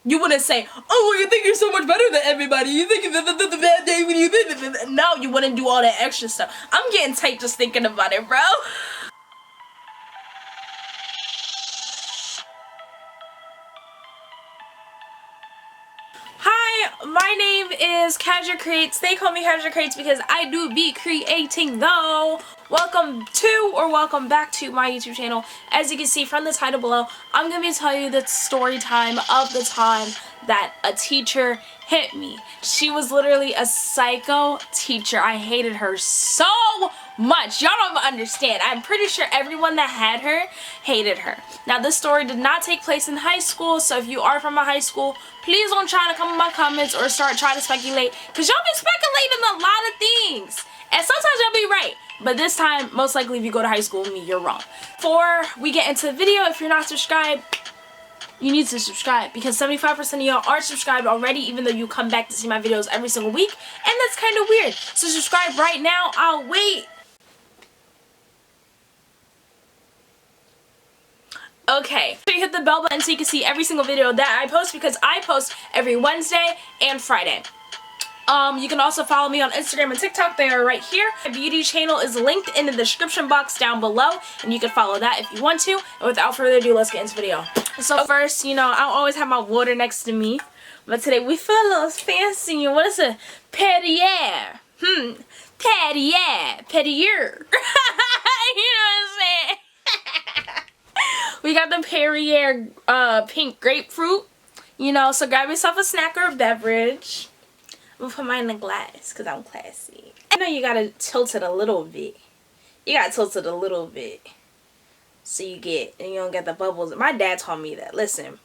You wouldn't say, oh, well, you think you're so much better than everybody. You think the bad day when you think. No, you wouldn't do all that extra stuff. I'm getting tight just thinking about it, bro. Hi, my name is Kashmir Kreates. They call me Kashmir Kreates because I do be creating though. Welcome to or welcome back to my YouTube channel. As you can see from the title below, I'm going to be telling you the story time of the time that a teacher hit me. She was literally a psycho teacher. I hated her so much. Y'all don't even understand. I'm pretty sure everyone that had her hated her. Now, this story did not take place in high school, so if you are from a high school, please don't try to come in my comments or start trying to speculate, because y'all be speculating a lot of things. And sometimes y'all be right, but this time, most likely if you go to high school with me, you're wrong. Before we get into the video, if you're not subscribed, you need to subscribe, because 75% of y'all aren't subscribed already, even though you come back to see my videos every single week, and that's kind of weird. So subscribe right now. I'll wait. Okay, so you hit the bell button so you can see every single video that I post, because I post every Wednesday and Friday. You can also follow me on Instagram and TikTok. They are right here. My beauty channel is linked in the description box down below, and you can follow that if you want to. And without further ado, let's get into the video. So first, you know, I always have my water next to me, but today we feel a little fancy. What is it? Perrier. Perrier. Perrier. You know what I'm saying? We got the Perrier pink grapefruit. You know, so grab yourself a snack or a beverage. I'm gonna put mine in a glass because I'm classy. I know you gotta tilt it a little bit. You gotta tilt it a little bit. So you don't get the bubbles. My dad taught me that. Listen.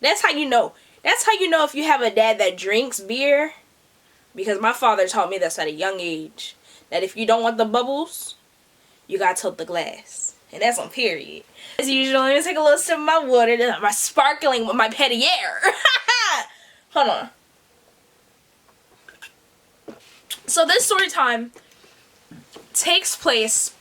That's how you know. That's how you know if you have a dad that drinks beer. Because my father taught me this at a young age. That if you don't want the bubbles, you gotta tilt the glass. And that's on period. As usual, let me take a little sip of my water. Then I'm sparkling with my Perrier. Hold on. So this story time takes place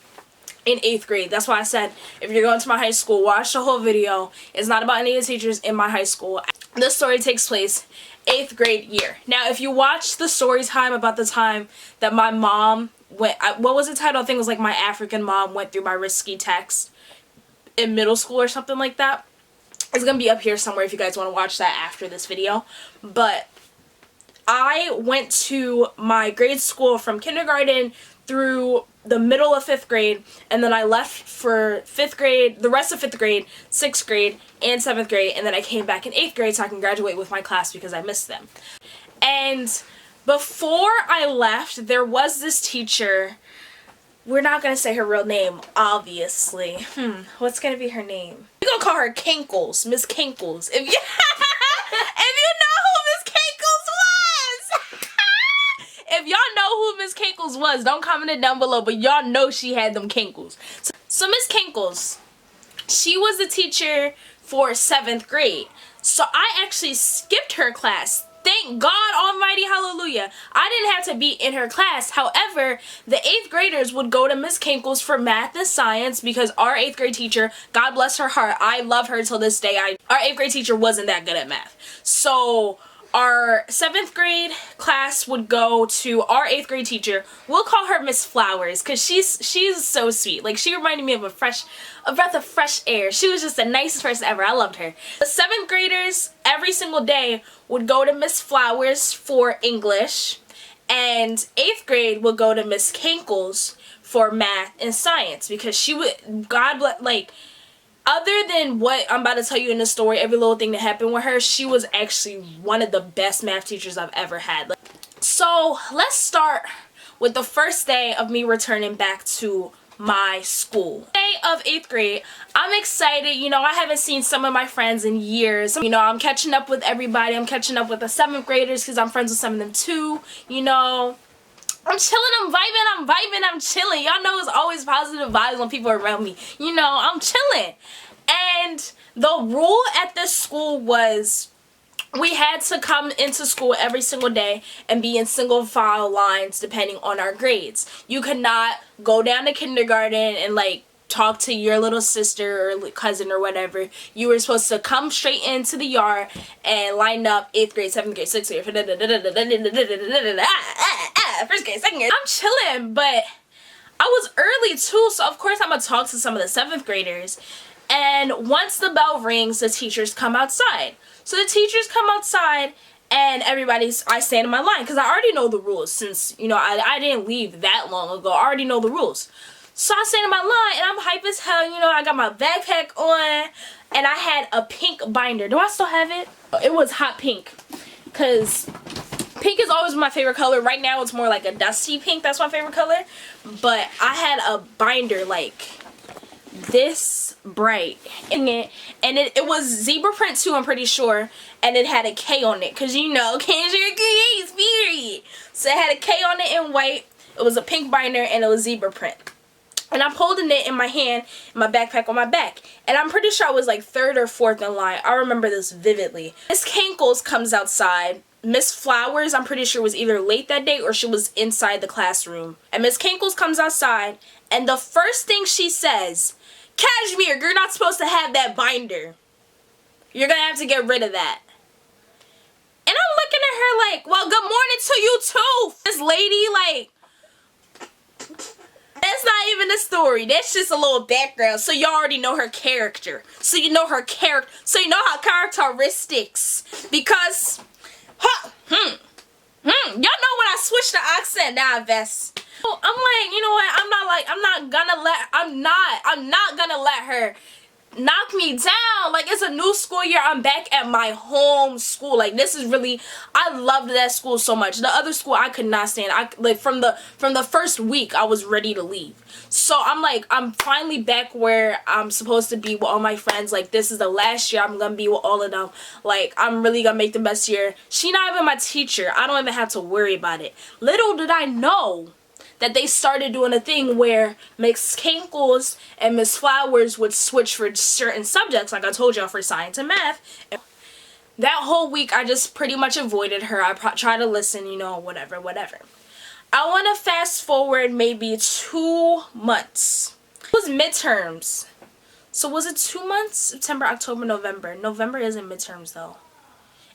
in 8th grade. That's why I said if you're going to my high school, watch the whole video. It's not about any of the teachers in my high school. This story takes place 8th grade year. Now, if you watch the story time about the time that my mom went, what was the title? I think it was like my African mom went through my risky text in middle school or something like that. It's going to be up here somewhere if you guys want to watch that after this video. But I went to my grade school from kindergarten through the middle of 5th grade, and then I left for 5th grade, the rest of 5th grade, 6th grade, and 7th grade, and then I came back in 8th grade so I can graduate with my class because I missed them. And before I left, there was this teacher. We're not going to say her real name, obviously. What's going to be her name? We're going to call her Kinkles, Miss Kinkles. If you know who Miss Kinkles was! If y'all know who Miss Kinkles was, don't comment it down below, but y'all know she had them Kinkles. So Miss Kinkles, she was the teacher for 7th grade. So I actually skipped her class. Thank God Almighty, hallelujah. I didn't have to be in her class. However, the 8th graders would go to Miss Kinkles for math and science because our 8th grade teacher, God bless her heart, I love her till this day. Our 8th grade teacher wasn't that good at math. So our 7th grade class would go to our 8th grade teacher. We'll call her Miss Flowers because she's so sweet. Like, she reminded me of a breath of fresh air. She was just the nicest person ever. I loved her. The 7th graders every single day would go to Miss Flowers for English, and 8th grade would go to Miss Kinkles for math and science because she would, God bless, like, other than what I'm about to tell you in the story, every little thing that happened with her, she was actually one of the best math teachers I've ever had. So let's start with the first day of me returning back to my school. Day of 8th grade, I'm excited. You know, I haven't seen some of my friends in years. You know, I'm catching up with everybody. I'm catching up with the 7th graders because I'm friends with some of them too. You know, I'm chilling, I'm vibing, I'm chilling. Y'all know it's always positive vibes when people are around me. You know, I'm chilling. And the rule at this school was we had to come into school every single day and be in single file lines depending on our grades. You could not go down to kindergarten and like talk to your little sister or cousin or whatever, you were supposed to come straight into the yard and line up 8th grade, 7th grade, 6th grade, 1st grade, 2nd grade. I'm chilling, but I was early too, so of course I'm gonna talk to some of the 7th graders. And once the bell rings, the teachers come outside. So the teachers come outside and I stand in my line because I already know the rules since, you know, I didn't leave that long ago. I already know the rules. So I stand in my line and I'm hype as hell, you know, I got my backpack on and I had a pink binder. Do I still have it? It was hot pink because pink is always my favorite color. Right now it's more like a dusty pink. That's my favorite color. But I had a binder like this bright in it, and it was zebra print too, I'm pretty sure, and it had a K on it because, you know, Kashmir Kreates, period. So it had a K on it in white. It was a pink binder and it was zebra print. And I'm holding it in my hand, in my backpack on my back. And I'm pretty sure I was like 3rd or 4th in line. I remember this vividly. Miss Kankles comes outside. Miss Flowers, I'm pretty sure, was either late that day or she was inside the classroom. And Miss Kankles comes outside, and the first thing she says, Kashmir, you're not supposed to have that binder. You're gonna have to get rid of that. And I'm looking at her like, well, good morning to you too. This lady, like, that's not even the story. That's just a little background. So you already know her character. So you know her character. So you know her characteristics. Because, y'all know when I switch the accent, now I vest. I'm like, you know what? I'm not gonna let her knock me down. Like, it's a new school year. I'm back at my home school. Like, this is really, I loved that school so much. The other school I could not stand. Like from the first week I was ready to leave. So I'm like, I'm finally back where I'm supposed to be with all my friends. Like, this is the last year I'm gonna be with all of them. Like, I'm really gonna make the best year. She not even my teacher. I don't even have to worry about it. Little did I know that they started doing a thing where Miss Kankles and Miss Flowers would switch for certain subjects, like I told y'all, for science and math. That whole week, I just pretty much avoided her. I tried to listen, you know, whatever. I want to fast forward maybe 2 months. It was midterms. So was it 2 months? September, October, November. November isn't midterms, though.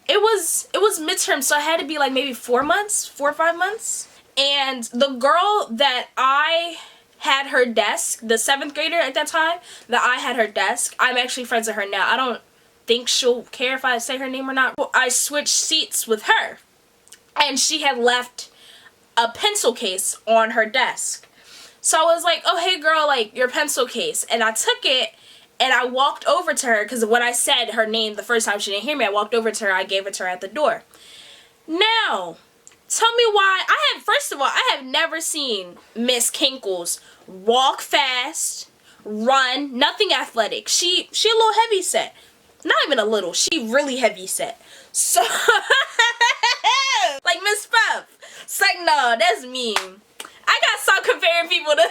It was midterms, so it had to be like maybe 4 months, 4 or 5 months. And the girl that I had her desk, the 7th grader at that time, that I had her desk, I'm actually friends with her now. I don't think she'll care if I say her name or not. I switched seats with her. And she had left a pencil case on her desk. So I was like, oh, hey girl, like, your pencil case. And I took it and I walked over to her, because when I said her name the first time she didn't hear me, I walked over to her, I gave it to her at the door. Now, tell me why. First of all, I have never seen Miss Kankles walk fast, run, nothing athletic. She a little heavy set. Not even a little. She really heavy set. So, like Miss Puff. It's like, no, that's mean. I gotta stop comparing people to,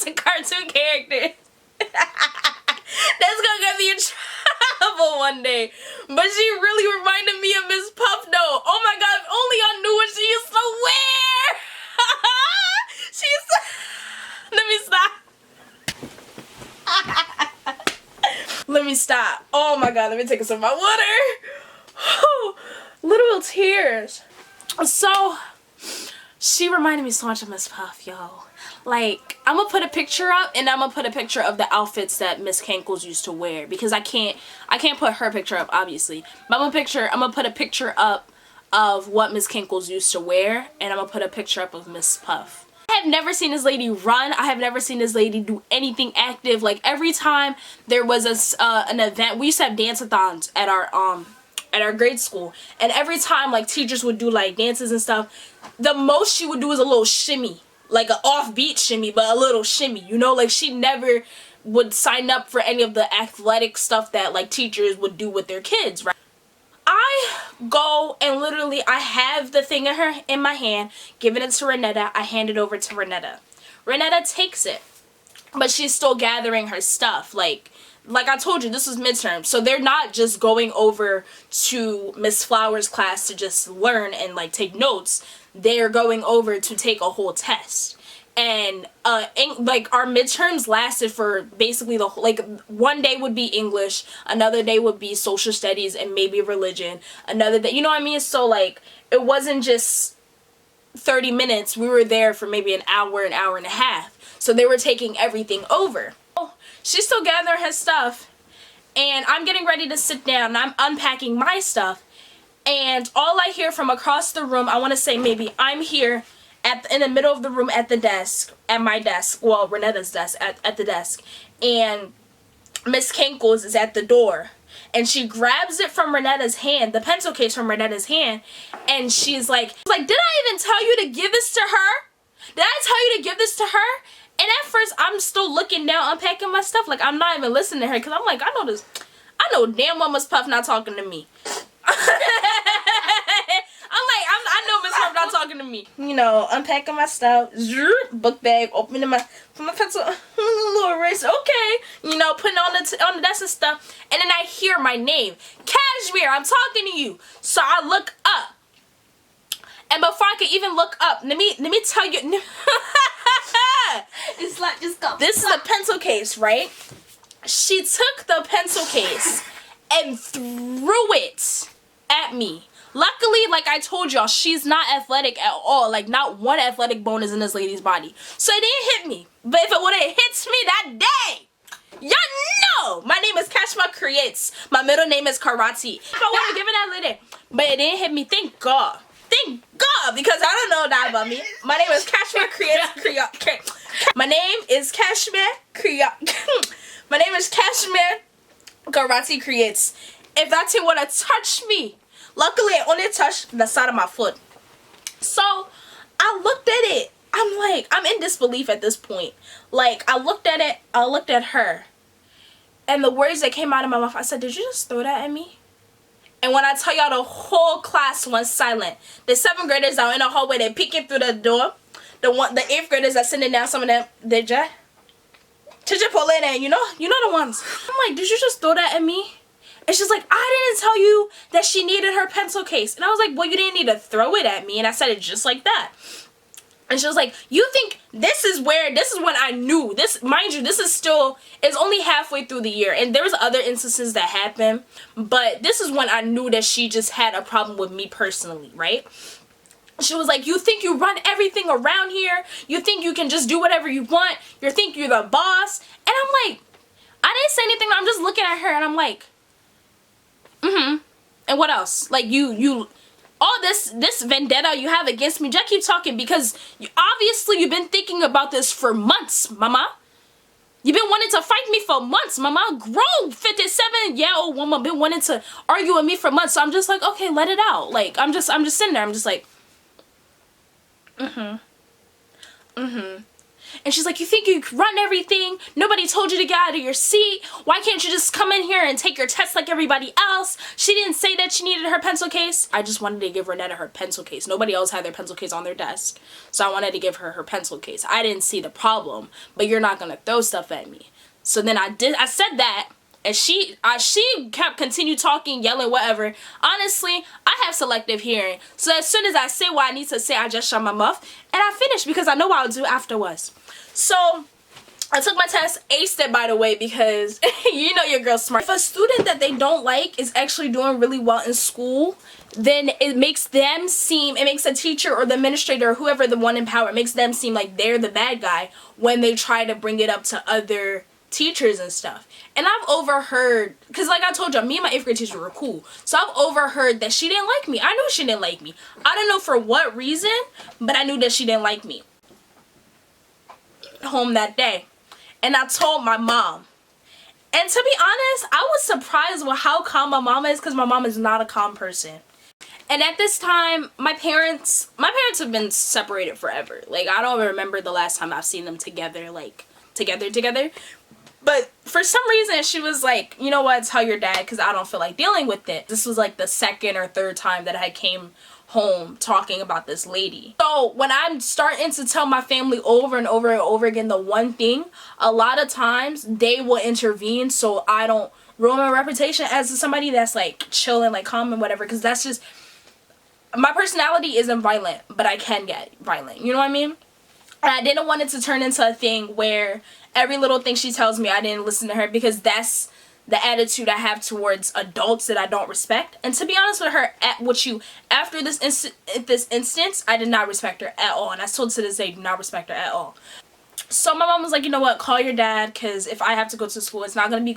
to cartoon characters. That's gonna get me in trouble one day. But she really reminded me of Miss Puff though. Oh my god, if only I knew what she used to wear. She used to... Let me stop. Let me stop. Oh my god, let me take a sip of my water. Little tears. So, she reminded me so much of Miss Puff, yo. Like, I'm gonna put a picture up, and I'm gonna put a picture of the outfits that Miss Kankles used to wear, because I can't put her picture up, obviously. But I'm gonna put a picture up of what Miss Kankles used to wear, and I'm gonna put a picture up of Miss Puff. I have never seen this lady run. I have never seen this lady do anything active. Like, every time there was an event, we used to have dance-a-thons at our grade school, and every time like teachers would do like dances and stuff, the most she would do is a little shimmy, like an offbeat shimmy, but a little shimmy, you know. Like, she never would sign up for any of the athletic stuff that like teachers would do with their kids, right? I go and literally I have the thing in my hand, giving it to Renetta. I hand it over to Renetta. Renetta takes it, but she's still gathering her stuff. Like I told you, this was midterm, so they're not just going over to Miss Flowers' class to just learn and like take notes. They're going over to take a whole test. and like our midterms lasted for basically the whole, like one day would be English, another day would be social studies and maybe religion, another day, you know what I mean? So like it wasn't just 30 minutes, we were there for maybe an hour and a half. So they were taking everything over. She's still gathering her stuff, and I'm getting ready to sit down, and I'm unpacking my stuff, and all I hear from across the room, I want to say maybe I'm here in the middle of the room at the desk, at my desk, well, Renetta's desk, at the desk, and Miss Kinkles is at the door, and she grabs it from Renetta's hand, the pencil case from Renetta's hand, and she's like, did I even tell you to give this to her? Did I tell you to give this to her? And at first, I'm still looking down, unpacking my stuff, like I'm not even listening to her, because I'm like, I know damn well Miss Puff not talking to me. I know Miss Puff not talking to me. You know, unpacking my stuff, book bag, opening my pencil, little eraser, okay. You know, putting on the desk and stuff, and then I hear my name, Kashmir, I'm talking to you. So I look up, and before I could even look up, let me tell you. It's like, just go. This is a pencil case, right? She took the pencil case and threw it at me. Luckily, like I told y'all, she's not athletic at all. Like, not one athletic bone is in this lady's body. So it didn't hit me. But if it would have hit me that day, y'all know my name is Kashmir Kreates. My middle name is Karate. If I would have given that lady, but it didn't hit me. Thank God. Thank God, because I don't know that about me. My name is Kashmir Kreates. My name is Kashmir Kreates. My name is Kashmir Karate Kreates. If that thing would have touched me, luckily it only touched the side of my foot. So I looked at it. I'm like, I'm in disbelief at this point. Like, I looked at it, I looked at her, and the words that came out of my mouth, I said, did you just throw that at me? And when I tell y'all, the whole class went silent. The 7th graders out in the hallway, they're peeking through the door. The 8th graders are sitting down, some of them, they just pull in, and you know the ones. I'm like, did you just throw that at me? And she's like, I didn't tell you that she needed her pencil case. And I was like, well, you didn't need to throw it at me. And I said it just like that. And she was like, you think this is when I knew. This, mind you, this is still, it's only halfway through the year. And there was other instances that happened. But this is when I knew that she just had a problem with me personally, right? She was like, you think you run everything around here? You think you can just do whatever you want? You think you're the boss? And I'm like, I didn't say anything. I'm just looking at her and I'm like, and what else? Like, you all this vendetta you have against me, just keep talking, because obviously you've been thinking about this for months, mama. You've been wanting to fight me for months, mama. Grown 57-year-old woman been wanting to argue with me for months. So I'm just like, okay, let it out. Like, I'm just sitting there. I'm just like, And she's like, you think you run everything? Nobody told you to get out of your seat. Why can't you just come in here and take your test like everybody else? She didn't say that she needed her pencil case. I just wanted to give Renetta her pencil case. Nobody else had their pencil case on their desk. So I wanted to give her her pencil case. I didn't see the problem, but you're not going to throw stuff at me. So then I said that. And she continued talking, yelling, whatever. Honestly, I have selective hearing. So as soon as I say what I need to say, I just shut my mouth. And I finish because I know what I'll do afterwards. So I took my test, aced it, by the way, because you know your girl's smart. If a student that they don't like is actually doing really well in school, then it makes them seem, it makes the teacher or the administrator or whoever the one in power, it makes them seem like they're the bad guy when they try to bring it up to other teachers and stuff. And I've overheard, because like I told you, me and my 8th grade teacher were cool, so I've overheard that she didn't like me. I knew she didn't like me. I don't know for what reason, but I knew that she didn't like me. Home that day, and I told my mom, and to be honest, I was surprised with how calm my mom is, because my mom is not a calm person. And at this time, my parents have been separated forever. Like, I don't remember the last time I've seen them together, like together. But for some reason, she was like, you know what, tell your dad, because I don't feel like dealing with it. This was like the 2nd or 3rd time that I came home talking about this lady. So when I'm starting to tell my family over and over and over again the one thing, a lot of times they will intervene so I don't ruin my reputation as somebody that's like chill and like calm and whatever, because that's just, my personality isn't violent, but I can get violent, you know what I mean? And I didn't want it to turn into a thing where every little thing she tells me I didn't listen to her, because that's the attitude I have towards adults that I don't respect. And to be honest with her, after this instance, I did not respect her at all. And I still to this day do not respect her at all. So my mom was like, you know what, call your dad, because if I have to go to school, it's not going to be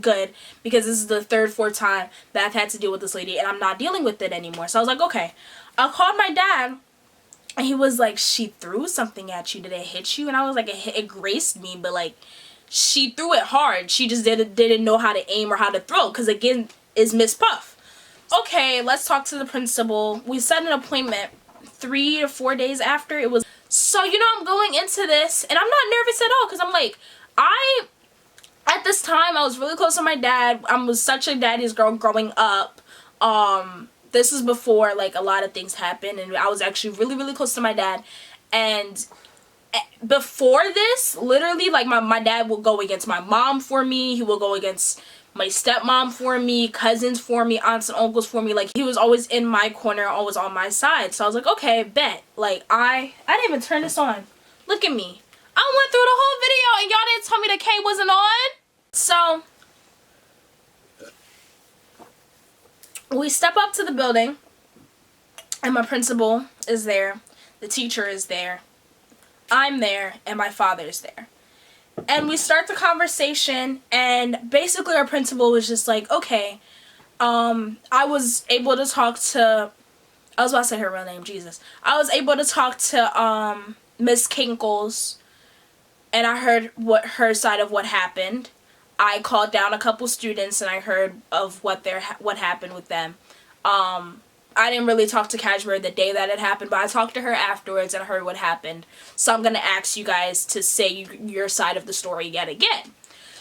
good, because this is the third, fourth time that I've had to deal with this lady, and I'm not dealing with it anymore. So I was like, okay. I called my dad, and he was like, she threw something at you. Did it hit you? And I was like, it grazed me, but like, she threw it hard. She just didn't know how to aim or how to throw, because again, is Miss Puff. Okay, let's talk to the principal. We set an appointment 3 or 4 days after. It was, so you know, I'm going into this, and I'm not nervous at all, because I'm like, at this time, I was really close to my dad. I was such a daddy's girl growing up. This was before, like, a lot of things happened, and I was actually really, really close to my dad. And before this, literally, like, my dad will go against my mom for me. He will go against my stepmom for me, cousins for me, aunts and uncles for me. Like, he was always in my corner, always on my side. So I was like, okay, bet. Like, I didn't even turn this on. Look at me. I went through the whole video, and y'all didn't tell me the K wasn't on. So we step up to the building, and my principal is there, the teacher is there, I'm there, and my father's there. And we start the conversation, and basically our principal was just like, okay, I was able to talk to, I was about to say her real name, Jesus. I was able to talk to Miss Kinkles, and I heard her side of what happened. I called down a couple students, and I heard of what happened with them. I didn't really talk to Kashmir the day that it happened, but I talked to her afterwards and I heard what happened. So I'm going to ask you guys to say your side of the story yet again.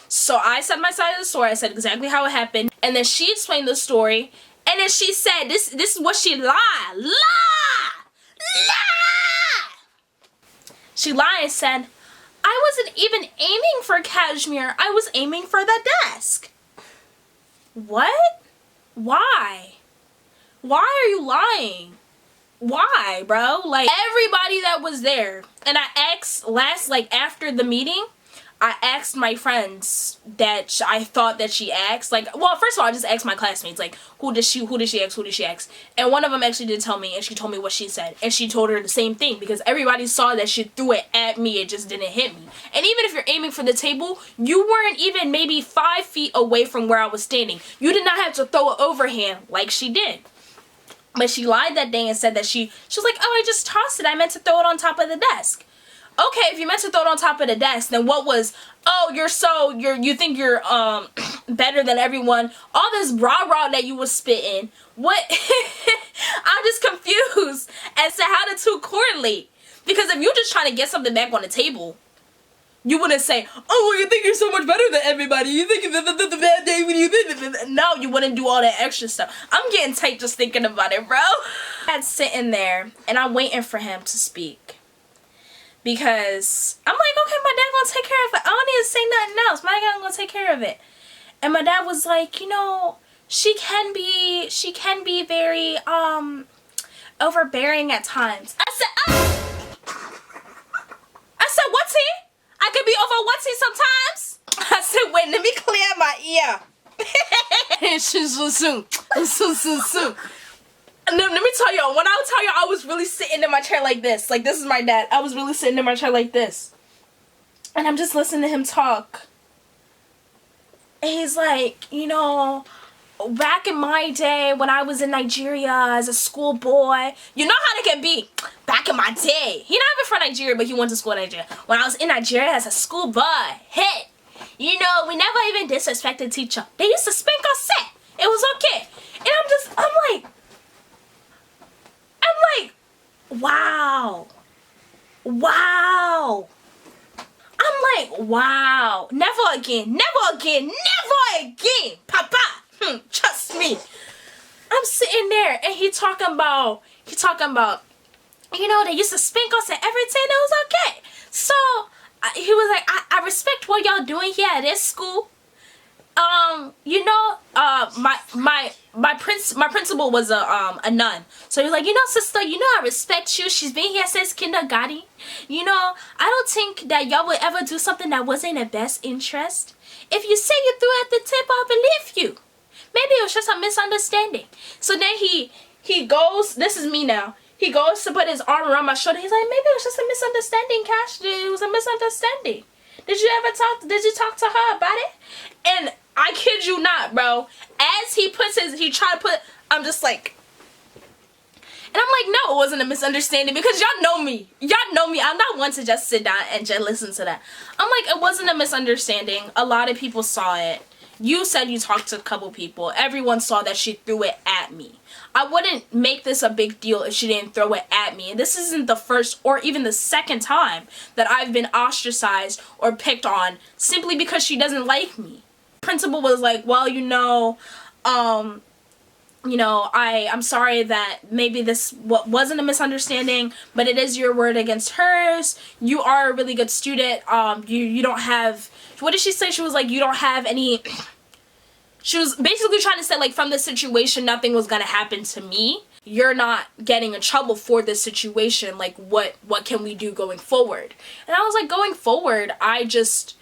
So I said my side of the story. I said exactly how it happened. And then she explained the story. And then she said, this is what she lied. She lied and said, I wasn't even aiming for Kashmir. I was aiming for the desk. What? Why? Why are you lying? Why, bro? Like, everybody that was there, and I asked after the meeting, I asked my friends that I thought that she asked. Like, well, first of all, I just asked my classmates, like, who did she ask? And one of them actually did tell me, and she told me what she said. And she told her the same thing, because everybody saw that she threw it at me, it just didn't hit me. And even if you're aiming for the table, you weren't even maybe 5 feet away from where I was standing. You did not have to throw it overhand like she did. But she lied that day and said that she was like, oh, I just tossed it. I meant to throw it on top of the desk. Okay, if you meant to throw it on top of the desk, then what was, oh, you think you're better than everyone. All this rah-rah that you was spitting. What? I'm just confused as to how the two correlate. Because if you're just trying to get something back on the table, you wouldn't say, oh, you think you're so much better than everybody. You think the bad day when you did. No, you wouldn't do all that extra stuff. I'm getting tight just thinking about it, bro. I'm sitting there, and I'm waiting for him to speak. Because I'm like, okay, my dad gonna take care of it. I don't need to say nothing else. My dad gonna take care of it. And my dad was like, you know, she can be very overbearing at times. I said, what's he? I could be over what's he sometimes. I said, wait, let me clear my ear. Let me tell y'all, when I tell y'all I was really sitting in my chair like this. Like, this is my dad. I was really sitting in my chair like this. And I'm just listening to him talk. And he's like, you know, back in my day when I was in Nigeria as a schoolboy, you know how they can be. Back in my day. He not even from Nigeria, but he went to school in Nigeria. When I was in Nigeria as a schoolboy, hey, you know, we never even disrespected teacher. They used to spank us set. It was okay. And I'm like, wow. Wow. I'm like, wow. Never again. Never again. Never again. Papa. Trust me. I'm sitting there and he talking about, you know, they used to spank us and everything. It was okay. So he was like, I respect what y'all doing here at this school. My principal was a nun. So he's like, you know, sister, you know I respect you. She's been here since kindergarten. You know, I don't think that y'all would ever do something that wasn't in the best interest. If you say you threw at the tip, I'll believe you. Maybe it was just a misunderstanding. So then he goes, this is me now. He goes to put his arm around my shoulder. He's like, maybe it was just a misunderstanding, Cash. It was a misunderstanding. Did you talk to her about it? And I kid you not, bro. As he tried to put, I'm just like, and I'm like, no, it wasn't a misunderstanding because y'all know me. Y'all know me. I'm not one to just sit down and just listen to that. I'm like, it wasn't a misunderstanding. A lot of people saw it. You said you talked to a couple people. Everyone saw that she threw it at me. I wouldn't make this a big deal if she didn't throw it at me. And this isn't the first or even the second time that I've been ostracized or picked on simply because she doesn't like me. Principal was like, well, I'm sorry that maybe this wasn't a misunderstanding, but it is your word against hers. You are a really good student. You don't have, what did she say? She was like, you don't have any, she was basically trying to say, like, from this situation, nothing was gonna happen to me. You're not getting in trouble for this situation. Like, what can we do going forward? And I was like, going forward, I just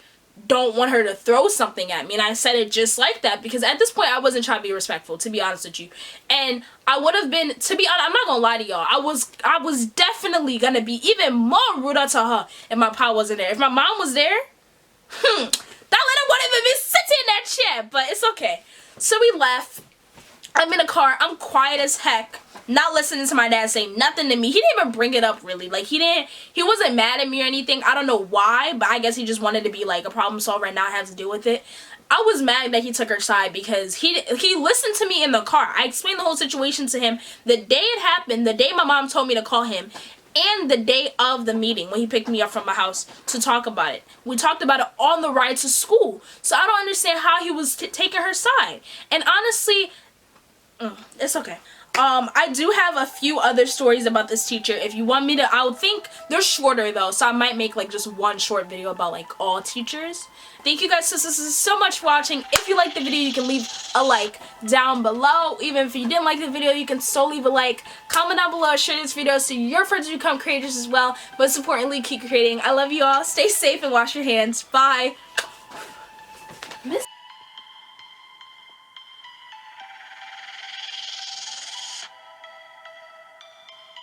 don't want her to throw something at me. And I said it just like that because at this point I wasn't trying to be respectful, to be honest with you. And I would have been, to be honest, I'm not gonna lie to y'all, I was definitely gonna be even more ruder to her if my pa wasn't there. If my mom was there, that little wouldn't even be sitting in that chair, but it's okay. So we left. I'm in a car. I'm quiet as heck. Not listening to my dad saying nothing to me. He didn't even bring it up really. Like he wasn't mad at me or anything. I don't know why, but I guess he just wanted to be like a problem solver and not have to deal with it. I was mad that he took her side because he listened to me in the car. I explained the whole situation to him the day it happened, the day my mom told me to call him, and the day of the meeting when he picked me up from my house to talk about it. We talked about it on the ride to school. So I don't understand how he was taking her side. And honestly, it's okay. I do have a few other stories about this teacher. If you want me to, I would think they're shorter though, so I might make like just one short video about like all teachers. Thank you guys so much for watching. If you liked the video, you can leave a like down below. Even if you didn't like the video, you can still leave a like. Comment down below, share this video so your friends become creators as well. Most importantly, keep creating. I love you all. Stay safe and wash your hands. Bye.